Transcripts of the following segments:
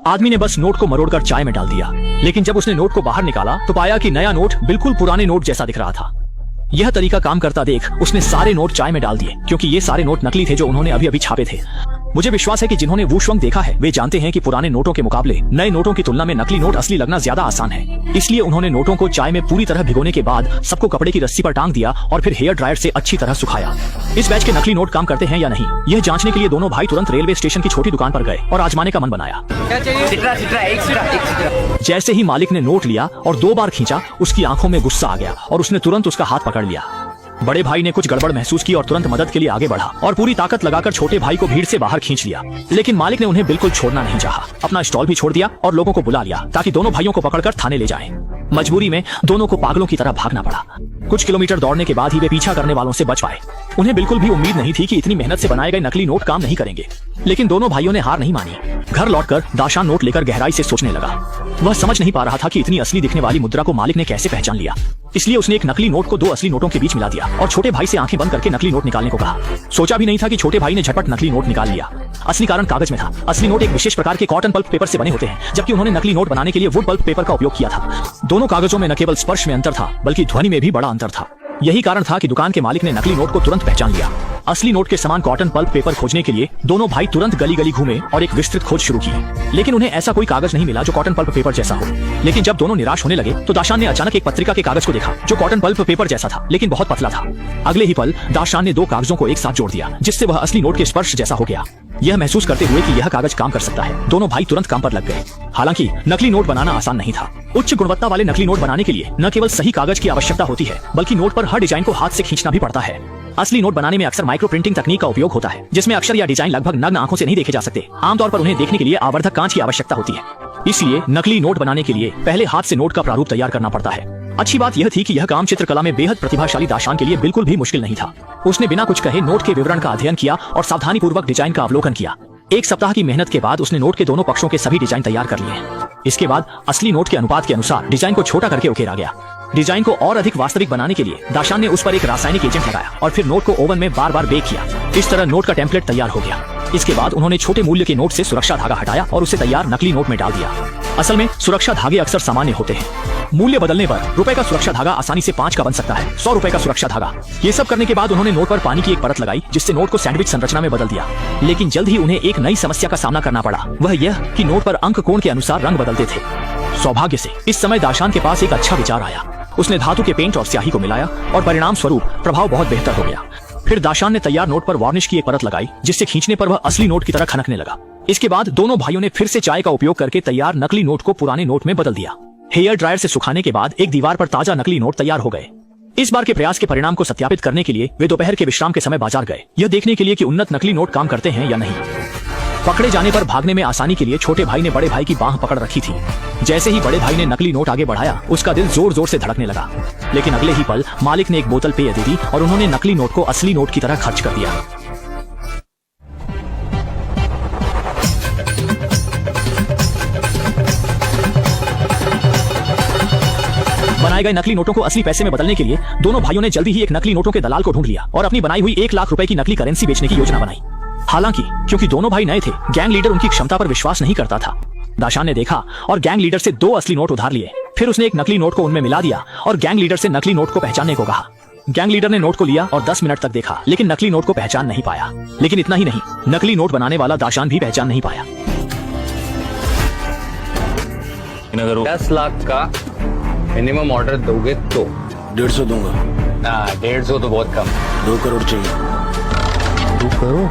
आदमी ने बस नोट को मरोड़कर चाय में डाल दिया, लेकिन जब उसने नोट को बाहर निकाला तो पाया कि नया नोट बिल्कुल पुराने नोट जैसा दिख रहा था। यह तरीका काम करता देख उसने सारे नोट चाय में डाल दिए, क्योंकि ये सारे नोट नकली थे जो उन्होंने अभी अभी छापे थे। मुझे विश्वास है कि जिन्होंने वुशवंग देखा है वे जानते हैं कि पुराने नोटों के मुकाबले नए नोटों की तुलना में नकली नोट असली लगना ज्यादा आसान है। इसलिए उन्होंने नोटों को चाय में पूरी तरह भिगोने के बाद सबको कपड़े की रस्सी पर टांग दिया और फिर हेयर ड्रायर से अच्छी तरह सुखाया। इस बैच के नकली नोट काम करते हैं या नहीं, यह जांचने के लिए दोनों भाई तुरंत रेलवे स्टेशन की छोटी दुकान पर गए और आजमाने का मन बनाया। जैसे ही मालिक ने नोट लिया और 2 बार खींचा, उसकी आंखों में गुस्सा आ गया और उसने तुरंत उसका हाथ पकड़ लिया। बड़े भाई ने कुछ गड़बड़ महसूस की और तुरंत मदद के लिए आगे बढ़ा और पूरी ताकत लगाकर छोटे भाई को भीड़ से बाहर खींच लिया। लेकिन मालिक ने उन्हें बिल्कुल छोड़ना नहीं चाहा। अपना स्टॉल भी छोड़ दिया और लोगों को बुला लिया ताकि दोनों भाइयों को पकड़कर थाने ले जाएं। मजबूरी में दोनों को पागलों की तरह भागना पड़ा। कुछ किलोमीटर दौड़ने के बाद ही वे पीछा करने वालों से बच पाए। उन्हें बिल्कुल भी उम्मीद नहीं थी कि इतनी मेहनत से बनाए गए नकली नोट काम नहीं करेंगे, लेकिन दोनों भाइयों ने हार नहीं मानी। घर लौटकर दाशान नोट लेकर गहराई से सोचने लगा। वह समझ नहीं पा रहा था कि इतनी असली दिखने वाली मुद्रा को मालिक ने कैसे पहचान लिया। इसलिए उसने एक नकली नोट को 2 असली नोटों के बीच मिला दिया और छोटे भाई से आंखें बंद करके नकली नोट निकालने को कहा। सोचा भी नहीं था कि छोटे भाई ने झटपट नकली नोट निकाल लिया। असली कारण कागज में था। असली नोट एक विशेष प्रकार के कॉटन पल्प पेपर से बने होते हैं, जबकि उन्होंने नकली नोट बनाने के लिए वुड पल्प पेपर का उपयोग किया था। दोनों कागजों में न केवल स्पर्श में अंतर था, बल्कि ध्वनि में भी बड़ा अंतर था। यही कारण था कि दुकान के मालिक ने नकली नोट को तुरंत पहचान लिया। असली नोट के समान कॉटन पल्प पेपर खोजने के लिए दोनों भाई तुरंत गली गली घूमे और एक विस्तृत खोज शुरू की, लेकिन उन्हें ऐसा कोई कागज नहीं मिला जो कॉटन पल्प पेपर जैसा हो। लेकिन जब दोनों निराश होने लगे तो दाशान ने अचानक एक पत्रिका के कागज को देखा जो कॉटन पल्प पेपर जैसा था, लेकिन बहुत पतला था। अगले ही पल दाशान ने 2 कागजों को एक साथ जोड़ दिया, जिससे वह असली नोट के स्पर्श जैसा हो गया। यह महसूस करते हुए कि यह कागज काम कर सकता है, दोनों भाई तुरंत काम पर लग गए। हालांकि नकली नोट बनाना आसान नहीं था। उच्च गुणवत्ता वाले नकली नोट बनाने के लिए न केवल सही कागज की आवश्यकता होती है, बल्कि नोट पर हर डिजाइन को हाथ से खींचना भी पड़ता है। असली नोट बनाने में अक्सर माइक्रो प्रिंटिंग तकनीक का उपयोग होता है, जिसमें अक्षर या डिजाइन लगभग नग्न आंखों से नहीं देखे जा सकते। आमतौर पर उन्हें देखने के लिए आवर्धक कांच की आवश्यकता होती है। इसलिए नकली नोट बनाने के लिए पहले हाथ से नोट का प्रारूप तैयार करना पड़ता है। अच्छी बात यह थी कि यह काम चित्रकला में बेहद प्रतिभाशाली दाशान के लिए बिल्कुल भी मुश्किल नहीं था। उसने बिना कुछ कहे नोट के विवरण का अध्ययन किया और सावधानी पूर्वक डिजाइन का अवलोकन किया। 1 सप्ताह की मेहनत के बाद उसने नोट के दोनों पक्षों के सभी डिजाइन तैयार कर लिए। इसके बाद असली नोट के अनुपात के अनुसार डिजाइन को छोटा करके उकेरा गया। डिजाइन को और अधिक वास्तविक बनाने के लिए दाशान ने उस पर एक रासायनिक एजेंट लगाया और फिर नोट को ओवन में बार-बार बेक किया। इस तरह नोट का टेम्पलेट तैयार हो गया। इसके बाद उन्होंने छोटे मूल्य के नोट से सुरक्षा धागा हटाया और उसे तैयार नकली नोट में डाल दिया। असल में सुरक्षा धागे अक्सर सामान्य होते हैं। मूल्य बदलने पर रुपए का सुरक्षा धागा आसानी से 5 का बन सकता है, 100 रुपए का सुरक्षा धागा। ये सब करने के बाद उन्होंने नोट पर पानी की एक परत लगाई, जिससे नोट को सैंडविच संरचना में बदल दिया। लेकिन जल्द ही उन्हें एक नई समस्या का सामना करना पड़ा। वह यह कि नोट पर अंक कोण के अनुसार रंग बदलते थे। सौभाग्य से इस समय दाशान के पास एक अच्छा विचार आया। उसने धातु के पेंट और स्याही को मिलाया और परिणाम स्वरूप प्रभाव बहुत बेहतर हो गया। फिर दाशान ने तैयार नोट पर वार्निश की एक परत लगाई, जिससे खींचने पर वह असली नोट की तरह खनकने लगा। इसके बाद दोनों भाइयों ने फिर से चाय का उपयोग करके तैयार नकली नोट को पुराने नोट में बदल दिया। हेयर ड्रायर से सुखाने के बाद एक दीवार पर ताजा नकली नोट तैयार हो गए। इस बार के प्रयास के परिणाम को सत्यापित करने के लिए वे दोपहर के विश्राम के समय बाजार गए, यह देखने के लिए कि उन्नत नकली नोट काम करते हैं या नहीं। पकड़े जाने पर भागने में आसानी के लिए छोटे भाई ने बड़े भाई की बांह पकड़ रखी थी। जैसे ही बड़े भाई ने नकली नोट आगे बढ़ाया, उसका दिल जोर जोर से धड़कने लगा। लेकिन अगले ही पल मालिक ने एक बोतल पेय दे दी और उन्होंने नकली नोट को असली नोट की तरह खर्च कर दिया। बनाए गए नकली नोटों को असली पैसे में बदलने के लिए दोनों भाइयों ने जल्दी ही एक नकली नोटों के दलाल को ढूंढ लिया और अपनी बनाई हुई 1 लाख रुपए की नकली करेंसी बेचने की योजना बनाई। हालांकि क्योंकि दोनों भाई नए थे, गैंग लीडर उनकी क्षमता पर विश्वास नहीं करता था। दाशान ने देखा और गैंग लीडर से 2 असली नोट उधार लिए। फिर उसने एक नकली नोट को उनमें मिला दिया और गैंग लीडर से नकली नोट को पहचानने को कहा। गैंग लीडर ने नोट को लिया और 10 मिनट तक देखा, लेकिन नकली नोट को पहचान नहीं पाया। लेकिन इतना ही नहीं, नकली नोट बनाने वाला दाशान भी पहचान नहीं पाया। 10 लाख का मिनिमम ऑर्डर दोगे तो 150 दूंगा। 150 तो बहुत कम। 2 करोड़ चाहिए। 2 करोड़?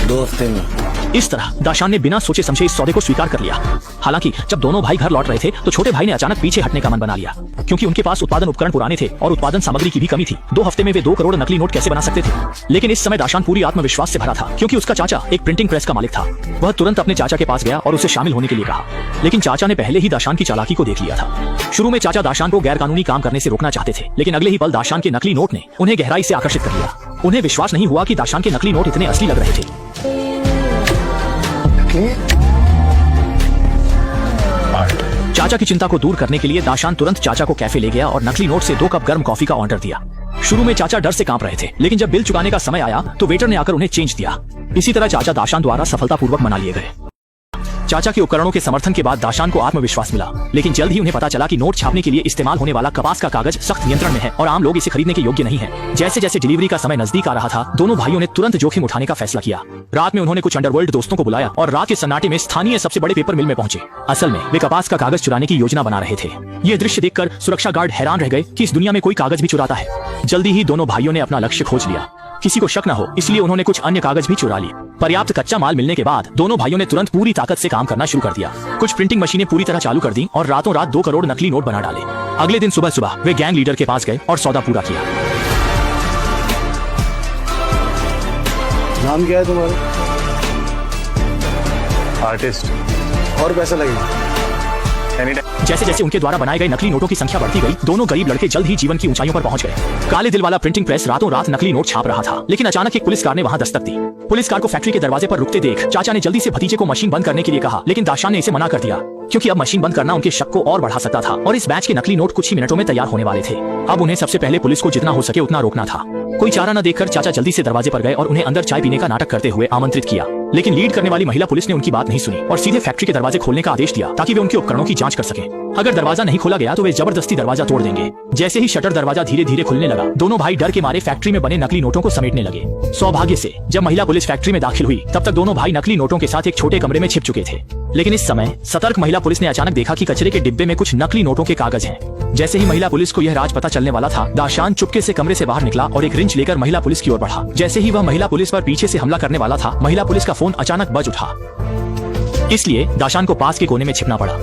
2 हफ्ते में। इस तरह दाशान ने बिना सोचे समझे इस सौदे को स्वीकार कर लिया। हालांकि जब दोनों भाई घर लौट रहे थे तो छोटे भाई ने अचानक पीछे हटने का मन बना लिया, क्योंकि उनके पास उत्पादन उपकरण पुराने थे और उत्पादन सामग्री की भी कमी थी। 2 हफ्ते में वे 2 करोड़ नकली नोट कैसे बना सकते थे? लेकिन इस समय दाशान पूरी आत्मविश्वास से भरा था, क्योंकि उसका चाचा एक प्रिंटिंग प्रेस का मालिक था। वह तुरंत अपने चाचा के पास गया और उसे शामिल होने के लिए कहा। लेकिन चाचा ने पहले ही दाशान की चालाकी को देख लिया था। शुरू में चाचा दाशान को गैर कानूनी काम करने से रोकना चाहते थे, लेकिन अगले ही पल दाशान के नकली नोट ने उन्हें गहराई से आकर्षित कर लिया। उन्हें विश्वास नहीं हुआ कि दाशान के नकली नोट इतने असली लग रहे थे। चाचा की चिंता को दूर करने के लिए दाशान तुरंत चाचा को कैफे ले गया और नकली नोट से 2 कप गर्म कॉफी का ऑर्डर दिया। शुरू में चाचा डर से कांप रहे थे, लेकिन जब बिल चुकाने का समय आया तो वेटर ने आकर उन्हें चेंज दिया। इसी तरह चाचा दाशान द्वारा सफलतापूर्वक मना लिए गए। चाचा के उपकरणों के समर्थन के बाद दाशान को आत्मविश्वास मिला, लेकिन जल्द ही उन्हें पता चला कि नोट छापने के लिए इस्तेमाल होने वाला कपास का कागज सख्त नियंत्रण में है और आम लोग इसे खरीदने के योग्य नहीं है। जैसे जैसे डिलीवरी का समय नजदीक आ रहा था, दोनों भाइयों ने तुरंत जोखिम उठाने का फैसला किया। रात में उन्होंने कुछ अंडरवर्ल्ड दोस्तों को बुलाया और रात के सन्नाटे में स्थानीय सबसे बड़े पेपर मिल में पहुंचे। असल में वे कपास का कागज चुराने की योजना बना रहे थे। ये दृश्य देखकर सुरक्षा गार्ड हैरान रह गए कि इस दुनिया में कोई कागज भी चुराता है। जल्दी ही दोनों भाइयों ने अपना लक्ष्य खोज लिया। किसी को शक न हो इसलिए उन्होंने कुछ अन्य कागज भी चुरा लिए। पर्याप्त कच्चा माल मिलने के बाद दोनों भाइयों ने तुरंत पूरी ताकत से काम करना शुरू कर दिया। कुछ प्रिंटिंग मशीनें पूरी तरह चालू कर दी और रातों रात 2 करोड़ नकली नोट बना डाले। अगले दिन सुबह सुबह वे गैंग लीडर के पास गए और सौदा पूरा किया। नाम क्या है तुम्हारा? आर्टिस्ट। और पैसा लगेगा? जैसे जैसे उनके द्वारा बनाए गए नकली नोटों की संख्या बढ़ती गई, दोनों गरीब लड़के जल्द ही जीवन की ऊंचाइयों पर पहुंच गए। काले दिल वाला प्रिंटिंग प्रेस रातों रात नकली नोट छाप रहा था, लेकिन अचानक एक पुलिस कार ने वहां दस्तक दी। पुलिस कार को फैक्ट्री के दरवाजे पर रुकते देख चाचा ने जल्दी से भतीजे को मशीन बंद करने के लिए कहा, लेकिन दाशान ने इसे मना कर दिया क्योंकि अब मशीन बंद करना उनके शक को और बढ़ा सकता था और इस बैच के नकली नोट कुछ ही मिनटों में तैयार होने वाले थे। अब उन्हें सबसे पहले पुलिस को जितना हो सके उतना रोकना था। कोई चारा न देखकर चाचा जल्दी से दरवाजे पर गए और उन्हें अंदर चाय पीने का नाटक करते हुए आमंत्रित किया, लेकिन लीड करने वाली महिला पुलिस ने उनकी बात नहीं सुनी और सीधे फैक्ट्री के दरवाजे खोलने का आदेश दिया ताकि वे उनके उपकरणों की जांच कर सकें। अगर दरवाजा नहीं खोला गया तो वे जबरदस्ती दरवाजा तोड़ देंगे। जैसे ही शटर दरवाजा धीरे धीरे खुलने लगा, दोनों भाई डर के मारे फैक्ट्री में बने नकली नोटों को समेटने लगे। सौभाग्य से जब महिला पुलिस फैक्ट्री में दाखिल हुई, तब तक दोनों भाई नकली नोटों के साथ एक छोटे कमरे में छिप चुके थे। लेकिन इस समय सतर्क महिला पुलिस ने अचानक देखा कि कचरे के डिब्बे में कुछ नकली नोटों के कागज हैं। जैसे ही महिला पुलिस को यह राज पता चलने वाला था, दाशान चुपके से कमरे से बाहर निकला और एक रिंच लेकर महिला पुलिस की ओर बढ़ा। जैसे ही वह महिला पुलिस पर पीछे से हमला करने वाला था, महिला पुलिस का फोन अचानक बज उठा। इसलिए दाशान को पास के कोने में छिपना पड़ा।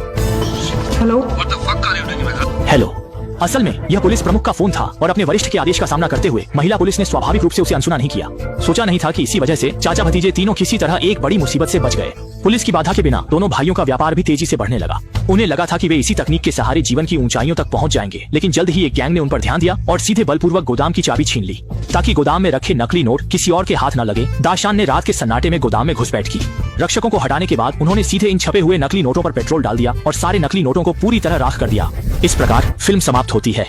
हेलो। असल में यह पुलिस प्रमुख का फोन था और अपने वरिष्ठ के आदेश का सामना करते हुए महिला पुलिस ने स्वाभाविक रूप से उसे अनसुना नहीं किया। सोचा नहीं था कि इसी वजह से चाचा भतीजे तीनों किसी तरह एक बड़ी मुसीबत से बच गए। पुलिस की बाधा के बिना दोनों भाइयों का व्यापार भी तेजी से बढ़ने लगा। उन्हें लगा था कि वे इसी तकनीक के सहारे जीवन की ऊंचाइयों तक पहुंच जाएंगे, लेकिन जल्द ही एक गैंग ने उन पर ध्यान दिया और सीधे बलपूर्वक गोदाम की चाबी छीन ली ताकि गोदाम में रखे नकली नोट किसी और के हाथ न लगे। दाशान ने रात के सन्नाटे में गोदाम में घुसपैठ की। रक्षकों को हटाने के बाद उन्होंने सीधे इन छपे हुए नकली नोटों पर पेट्रोल डाल दिया और सारे नकली नोटों को पूरी तरह राख कर दिया। इस प्रकार फिल्म समाप्त होती है।